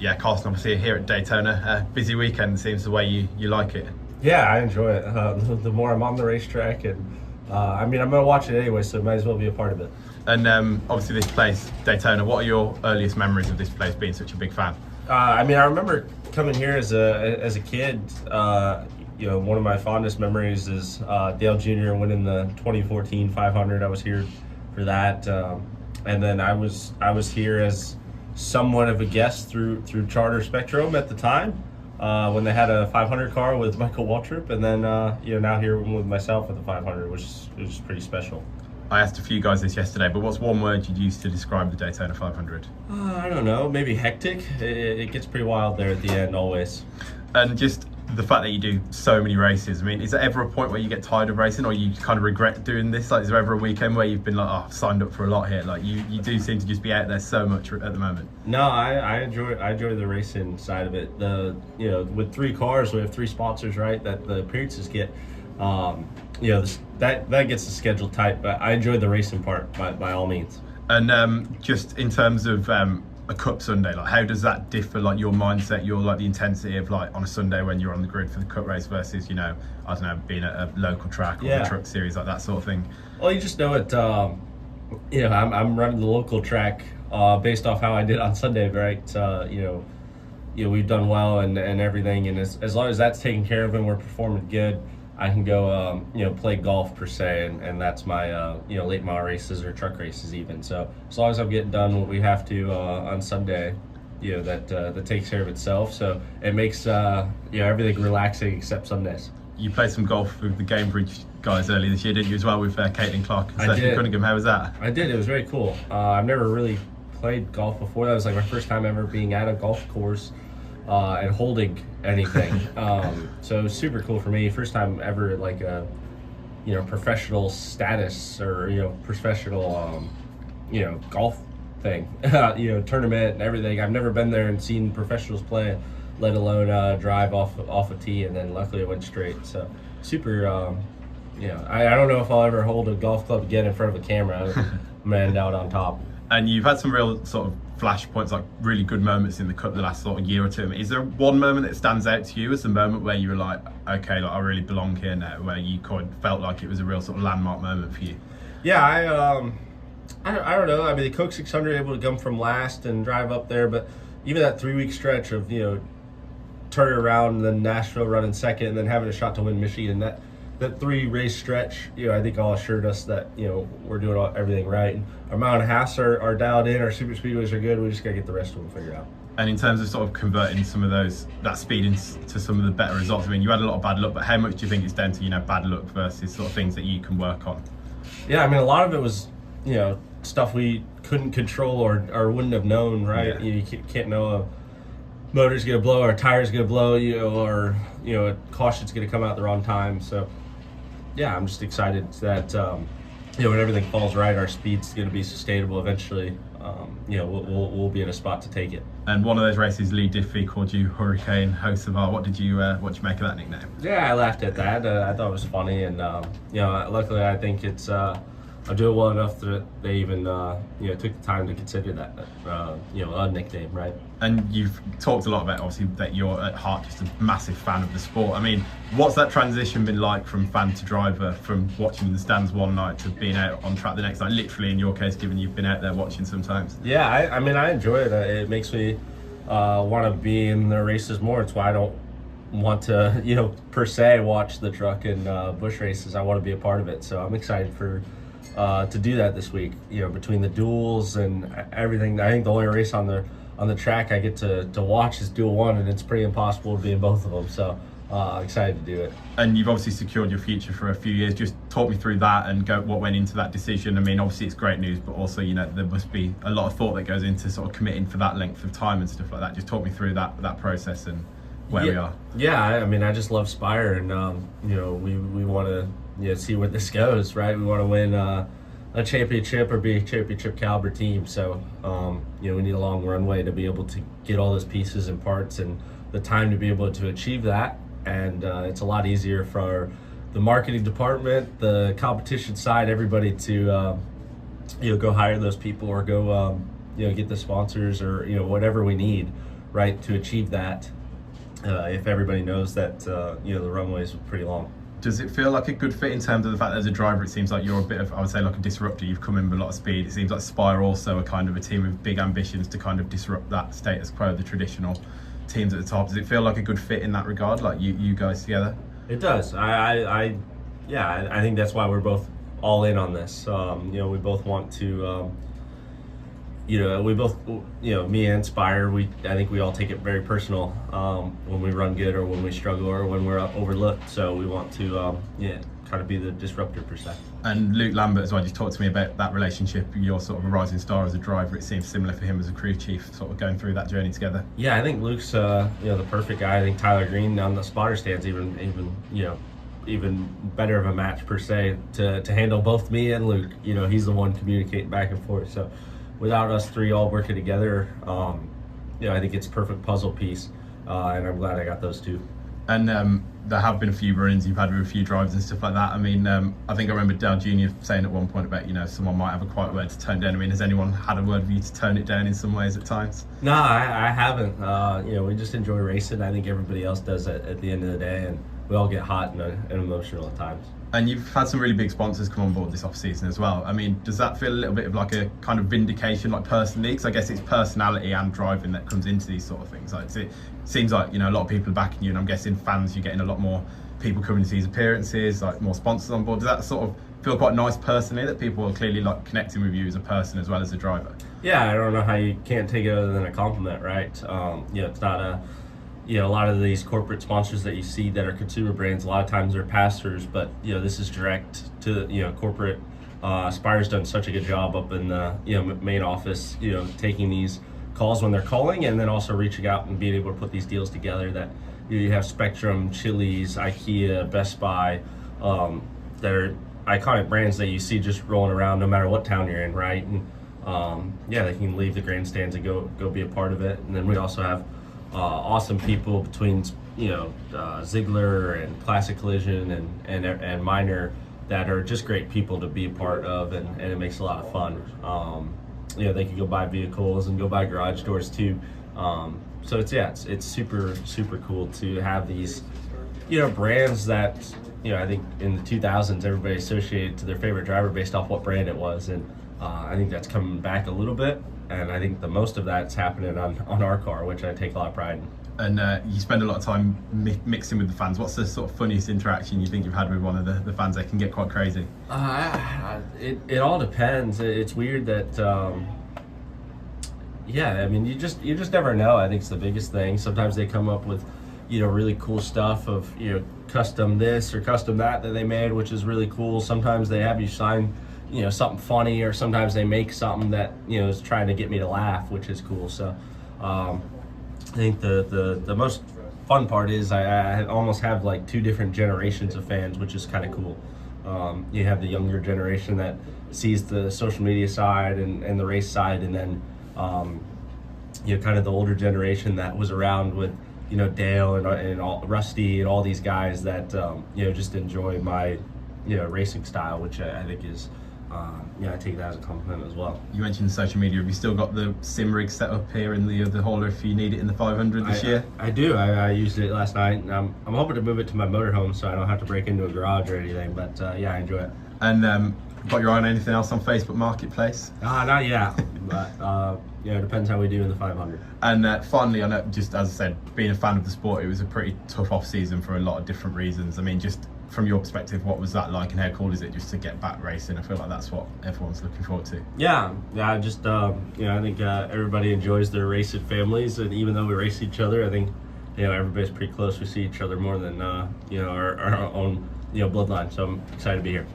yeah, Carson, obviously here at Daytona, busy weekend seems the way you like it. Yeah, I enjoy it. The more I'm on the racetrack, and I'm going to watch it anyway, so might as well be a part of it. And obviously this place, Daytona, what are your earliest memories of this place, being such a big fan? I remember coming here as a kid. One of my fondest memories is Dale Jr. winning the 2014 500. I was here for that, and then I was here as somewhat of a guest through Charter Spectrum at the time when they had a 500 car with Michael Waltrip, and then now here with myself at the 500, which is pretty special. I asked a few guys this yesterday, but what's one word you'd use to describe the Daytona 500? I don't know, maybe hectic. It gets pretty wild there at the end always. And just the fact that you do so many races, I mean, is there ever a point where you get tired of racing, or you kind of regret doing this? Like, is there ever a weekend where you've been like, oh, I've signed up for a lot here? Like, you do seem to just be out there so much at the moment. No, I enjoy the racing side of it. With 3 cars, we have 3 sponsors, right? That the appearances get. That gets the schedule tight, but I enjoy the racing part by all means. And just in terms of a Cup Sunday, like how does that differ, like your mindset, the intensity of like on a Sunday when you're on the grid for the Cup race versus, I don't know, being at a local track or the Truck Series, like that sort of thing? Well, you just know it. I'm running the local track based off how I did on Sunday, right? We've done well and everything, and as long as that's taken care of and we're performing good, I can go, play golf per se, and that's my, late model races or truck races even. So as long as I'm getting done what we have to on Sunday, that takes care of itself. So it makes, everything relaxing except Sundays. You played some golf with the Gamebridge guys earlier this year, didn't you, as well, with Caitlin Clark and I did. Cunningham? How was that? I did. It was very cool. I've never really played golf before. That was like my first time ever being at a golf course and holding anything. So it was super cool for me. First time ever like a professional status or professional golf thing, tournament and everything. I've never been there and seen professionals play, let alone drive off a tee, and then luckily it went straight. So super. I don't know if I'll ever hold a golf club again in front of a camera. I'm gonna end out on top. And you've had some real sort of flashpoints, like really good moments in the Cup the last sort of year or two. Is there one moment that stands out to you as the moment where you were like, okay, like I really belong here now, where you felt like it was a real sort of landmark moment for you? Yeah, I don't know. I mean, the Coke 600 able to come from last and drive up there, but even that 3-week stretch of turning around and then Nashville running second and then having a shot to win Michigan, that 3-race stretch, I think all assured us that we're doing everything right. And our mile and a halves are dialed in. Our super speedways are good. We just gotta get the rest of them figured out. And in terms of sort of converting some of that speed into some of the better results, I mean, you had a lot of bad luck, but how much do you think it's down to bad luck versus sort of things that you can work on? Yeah, I mean, a lot of it was stuff we couldn't control or wouldn't have known, right? Yeah. You can't know a motor's gonna blow or a tire's gonna blow, or a caution's gonna come out the wrong time. So yeah, I'm just excited that when everything falls right, our speed's going to be sustainable eventually. We'll be in a spot to take it. And one of those races, Lee Diffie called you Hurricane Hocevar. What did you make of that nickname? Yeah, I laughed at that. I thought it was funny, and luckily I think it's I do it well enough that they even took the time to consider that a nickname, right? And you've talked a lot about obviously that you're at heart just a massive fan of the sport. I mean, what's that transition been like from fan to driver, from watching in the stands one night to being out on track the next night? Literally, in your case, given you've been out there watching sometimes. Yeah, I enjoy it. It makes me want to be in the races more. It's why I don't want to per se watch the truck and bush races. I want to be a part of it. So I'm excited to do that this week. Between the duels and everything, I think the only race on the track I get to watch is Duel 1, and it's pretty impossible to be in both of them. So excited to do it. And you've obviously secured your future for a few years. Just talk me through that and what went into that decision. I mean, obviously it's great news, but also there must be a lot of thought that goes into sort of committing for that length of time and stuff like that. Just talk me through that process and where we are. Yeah, I mean, I just love Spire, and we want to see where this goes, right? We want to win a championship or be a championship caliber team. So we need a long runway to be able to get all those pieces and parts and the time to be able to achieve that. And it's a lot easier for the marketing department, the competition side, everybody to go hire those people or go get the sponsors or whatever we need, right, to achieve that. If everybody knows that the runway is pretty long. Does it feel like a good fit in terms of the fact that as a driver, it seems like you're a bit of, I would say, like a disruptor? You've come in with a lot of speed. It seems like Spire also are kind of a team with big ambitions to kind of disrupt that status quo, the traditional teams at the top. Does it feel like a good fit in that regard, like you guys together? It does. I think that's why we're both all in on this. We both want to. We both, me and Spire, I think we all take it very personal when we run good or when we struggle or when we're overlooked. So we want to, kind of be the disruptor per se. And Luke Lambert as well, just talk to me about that relationship. You're sort of a rising star as a driver. It seems similar for him as a crew chief, sort of going through that journey together. Yeah, I think Luke's, the perfect guy. I think Tyler Green on the spotter stands even better of a match per se to handle both me and Luke. He's the one communicating back and forth. So without us three all working together, I think it's a perfect puzzle piece, and I'm glad I got those two. And there have been a few run-ins you've had with a few drivers and stuff like that. I mean, I think I remember Dale Jr. saying at one point about, someone might have a quiet word to tone down. I mean, has anyone had a word for you to tone it down in some ways at times? No, I haven't. We just enjoy racing. I think everybody else does at the end of the day, and we all get hot and emotional at times. And you've had some really big sponsors come on board this off-season as well. I mean, does that feel a little bit of like a kind of vindication, like personally? Because I guess it's personality and driving that comes into these sort of things. Like, it seems like, a lot of people are backing you, and I'm guessing fans, you're getting a lot more people coming to these appearances, like more sponsors on board. Does that sort of feel quite nice personally, that people are clearly like connecting with you as a person as well as a driver? Yeah, I don't know how you can't take it other than a compliment, right? It's not a lot of these corporate sponsors that you see that are consumer brands, a lot of times they're pass-throughs, but this is direct to corporate. Spire's done such a good job up in the main office, taking these calls when they're calling, and then also reaching out and being able to put these deals together. That you have Spectrum, Chili's, IKEA, Best Buy, that are iconic brands that you see just rolling around no matter what town you're in, right? And they can leave the grandstands and go be a part of it. And then we also have awesome people between Ziegler and Classic Collision and Minor that are just great people to be a part of, and it makes a lot of fun. They can go buy vehicles and go buy garage doors too. So it's super cool to have these brands that I think in the 2000s everybody associated to their favorite driver based off what brand it was, and I think that's coming back a little bit. And I think the most of that's happening on our car, which I take a lot of pride in. And you spend a lot of time mixing with the fans. What's the sort of funniest interaction you think you've had with one of the fans? They can get quite crazy. It all depends. It's weird that, you just never know. I think it's the biggest thing. Sometimes they come up with, really cool stuff of, custom this or custom that they made, which is really cool. Sometimes they have you sign something funny, or sometimes they make something that is trying to get me to laugh, which is cool. So I think the most fun part is I almost have like two different generations of fans, which is kind of cool. You have the younger generation that sees the social media side and the race side, and then kind of the older generation that was around with Dale and all, Rusty and all these guys that just enjoy my racing style, which I think is I take that as a compliment as well. You mentioned social media. Have you still got the sim rig set up here in the hauler if you need it in the 500 this year? I do. I used it last night, and I'm hoping to move it to my motorhome so I don't have to break into a garage or anything. But I enjoy it. And got your eye on anything else on Facebook Marketplace? Not yet, but it depends how we do in the 500. And finally, I know, just as I said, being a fan of the sport, it was a pretty tough off season for a lot of different reasons. I mean, just from your perspective, what was that like, and how cool is it just to get back racing? I feel like that's what everyone's looking forward to. Yeah, just I think everybody enjoys their racing families, and even though we race each other, I think everybody's pretty close. We see each other more than our own bloodline. So I'm excited to be here.